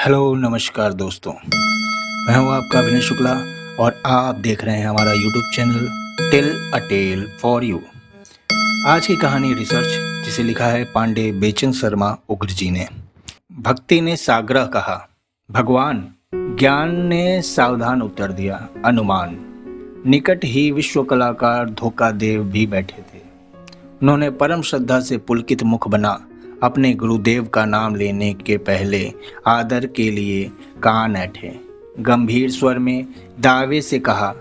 Hello नमस्कार दोस्तों, मैं हूं आपका अभिनय शुक्ला और आप देख रहे हैं हमारा YouTube channel Tell a Tale for You. आज की कहानी रिसर्च जिसे लिखा है पांडे बेचन शर्मा उग्र जी ने। भक्ति ने साग्रह कहा, भगवान। ज्ञान ने सावधान उत्तर दिया, अनुमान। निकट ही विश्व कलाकार धोखादेव भी बैठे थे। उन्होंने परम श्रद्धा से पुलकित मुख बना अपने गुरुदेव का नाम लेने के पहले आदर के लिए कान ऐंठे। गंभीर स्वर में दावे से कहा,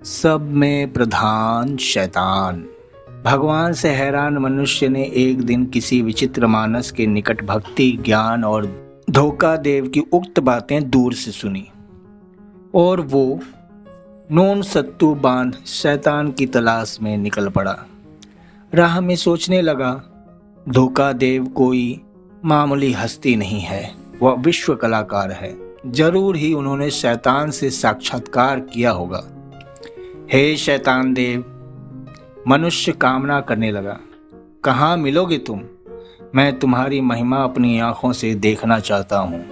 सब में प्रधान शैतान। भगवान से हैरान मनुष्य ने एक दिन किसी विचित्र मानस के निकट भक्ति, ज्ञान और धोखादेव की उक्त बातें दूर से सुनी और वो नून सत्तू बांध शैतान की तलाश में निकल पड़ा। राह में सोचने लगा, धोखादेव कोई मामूली हस्ती नहीं है, वह विश्व कलाकार है। जरूर ही उन्होंने शैतान से साक्षात्कार किया होगा। हे शैतान देव, मनुष्य कामना करने लगा, कहाँ मिलोगे तुम? मैं तुम्हारी महिमा अपनी आंखों से देखना चाहता हूँ,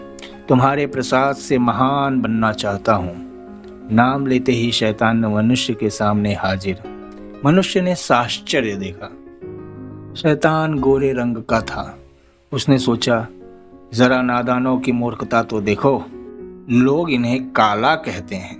तुम्हारे प्रसाद से महान बनना चाहता हूँ। नाम लेते ही शैतान ने मनुष्य के सामने हाजिर। मनुष्य ने साश्चर्य देखा। शैतान गोरे रंग का था। उसने सोचा, जरा नादानों की मूर्खता तो देखो, लोग इन्हें काला कहते हैं।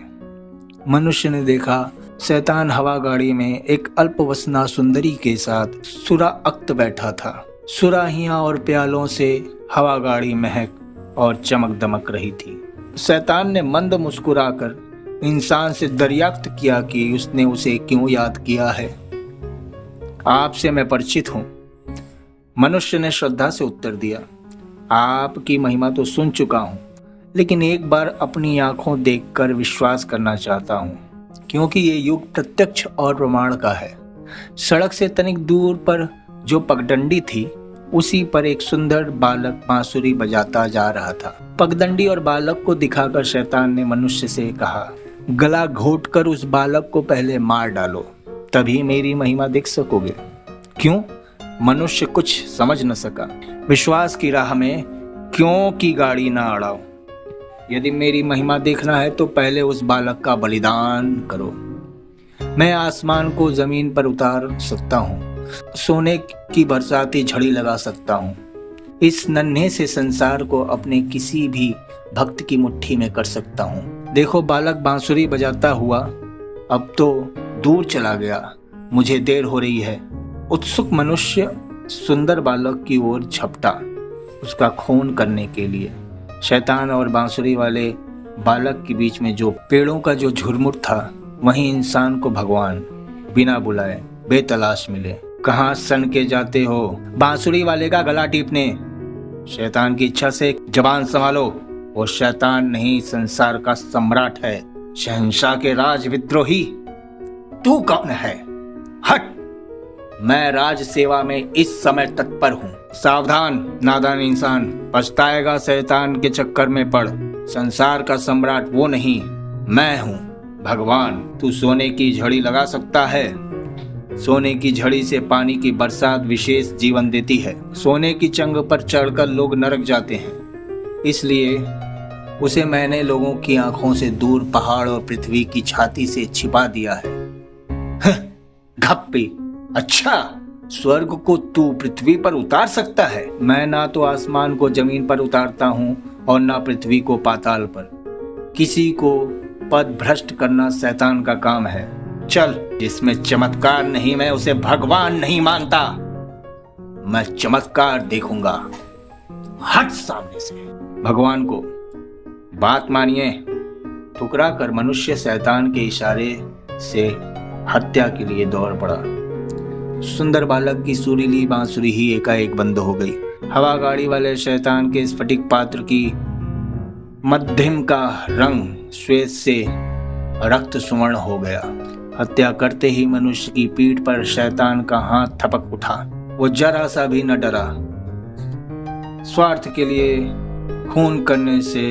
मनुष्य ने देखा, शैतान हवा गाड़ी में एक अल्पवसना सुंदरी के साथ सुराअक्त बैठा था। सुराहियां और प्यालों से हवा गाड़ी महक और चमक दमक रही थी। शैतान ने मंद मुस्कुराकर इंसान से दरियाफ्त किया कि उसने उसे क्यों याद किया है। आपसे मैं परिचित हूं। मनुष्य ने श्रद्धा से उत्तर दिया, आपकी महिमा तो सुन चुका हूं, लेकिन एक बार अपनी आंखों देखकर विश्वास करना चाहता हूं, क्योंकि ये युग प्रत्यक्ष और प्रमाण का है। सड़क से तनिक दूर पर जो पगडंडी थी, उसी पर एक सुंदर बालक बांसुरी बजाता जा रहा था। पगडंडी और बालक को दिखाकर शैतान ने मनुष्य से कहा, गला घोटकर उस बालक को पहले मार डालो, तभी मेरी महिमा देख सकोगे। क्यों? मनुष्य कुछ समझ न सका। विश्वास की राह में क्यों की गाड़ी ना अड़ाओ। यदि मेरी महिमा देखना है तो पहले उस बालक का बलिदान करो। मैं आसमान को जमीन पर उतार सकता हूँ, सोने की बरसाती झड़ी लगा सकता हूँ, इस नन्हे से संसार को अपने किसी भी भक्त की मुट्ठी में कर सकता हूँ। देखो, बालक बांसुरी बजाता हुआ अब तो दूर चला गया, मुझे देर हो रही है। उत्सुक मनुष्य सुंदर बालक की ओर झपटा, उसका खून करने के लिए। शैतान और बांसुरी वाले बालक के बीच में जो पेड़ों का जो झुरमुट था, वहीं इंसान को भगवान बिना बुलाए बेतलाश मिले। कहाँ सन के जाते हो? बांसुरी वाले का गला टीपने। शैतान की इच्छा से जबान संभालो, वो शैतान नहीं, संसार का सम्राट है, शहंशाह के राज विद्रोही। तू कौन है? हट! मैं राज सेवा में इस समय तत्पर हूँ। सावधान नादान इंसान, पछताएगा शैतान के चक्कर में पड़। संसार का सम्राट वो नहीं, मैं हूँ भगवान। तू सोने की झड़ी लगा सकता है। सोने की झड़ी से पानी की बरसात विशेष जीवन देती है। सोने की चंग पर चढ़कर लोग नरक जाते हैं, इसलिए उसे मैंने लोगों की आंखों से दूर पहाड़ और पृथ्वी की छाती से छिपा दिया है। घप्पी! अच्छा, स्वर्ग को तू पृथ्वी पर उतार सकता है? मैं ना तो आसमान को जमीन पर उतारता हूँ और ना पृथ्वी को पाताल पर। किसी को पद भ्रष्ट करना शैतान का काम है। चल, जिसमें चमत्कार नहीं, मैं उसे भगवान नहीं मानता। मैं चमत्कार देखूंगा। हट सामने से। भगवान को बात मानिए। ठुकरा कर मनुष्य शैतान के इशारे से हत्या के लिए दौड़ पड़ा। सुंदर बालक की सुरीली बांसुरी ही एकाएक बंद हो गई। हवा गाड़ी वाले शैतान के स्फटिक पात्र की मध्यम का रंग श्वेत से रक्त सुवर्ण हो गया। हत्या करते ही मनुष्य की पीठ पर शैतान का हाथ थपक उठा। वो जरा सा भी न डरा। स्वार्थ के लिए खून करने से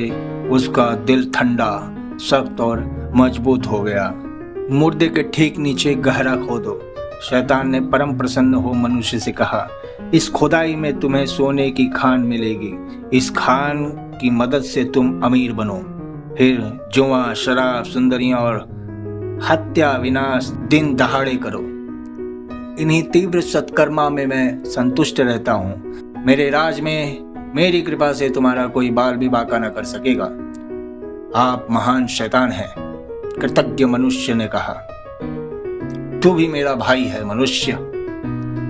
उसका दिल ठंडा, सख्त और मजबूत हो गया। मुर्दे के ठीक नीचे गहरा खोदो। शैतान ने परम प्रसन्न हो मनुष्य से कहा, इस खुदाई में तुम्हें सोने की खान मिलेगी। इस खान की मदद से तुम अमीर बनो, फिर जुआ, शराब, सुंदरियां और हत्या विनाश दिन दहाड़े करो। इन्हीं तीव्र सत्कर्मा में मैं संतुष्ट रहता हूँ। मेरे राज में मेरी कृपा से तुम्हारा कोई बाल भी बाका न कर सकेगा। आप महान शैतान हैं, कृतज्ञ मनुष्य ने कहा। तू भी मेरा भाई है मनुष्य।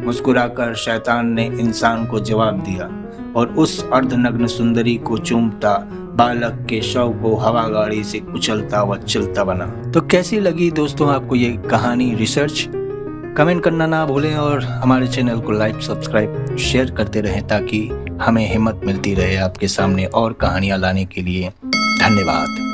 मुस्कुराकर शैतान ने इंसान को जवाब दिया और उस अर्धनग्न सुंदरी को चूमता बालक के शव को हवा गाड़ी से कुचलता व चलता बना। तो कैसी लगी दोस्तों आपको ये कहानी रिसर्च? कमेंट करना ना भूलें और हमारे चैनल को लाइक, सब्सक्राइब, शेयर करते रहें ताकि हमें हिम्मत मिलती रहे आपके सामने और कहानियाँ लाने के लिए। धन्यवाद।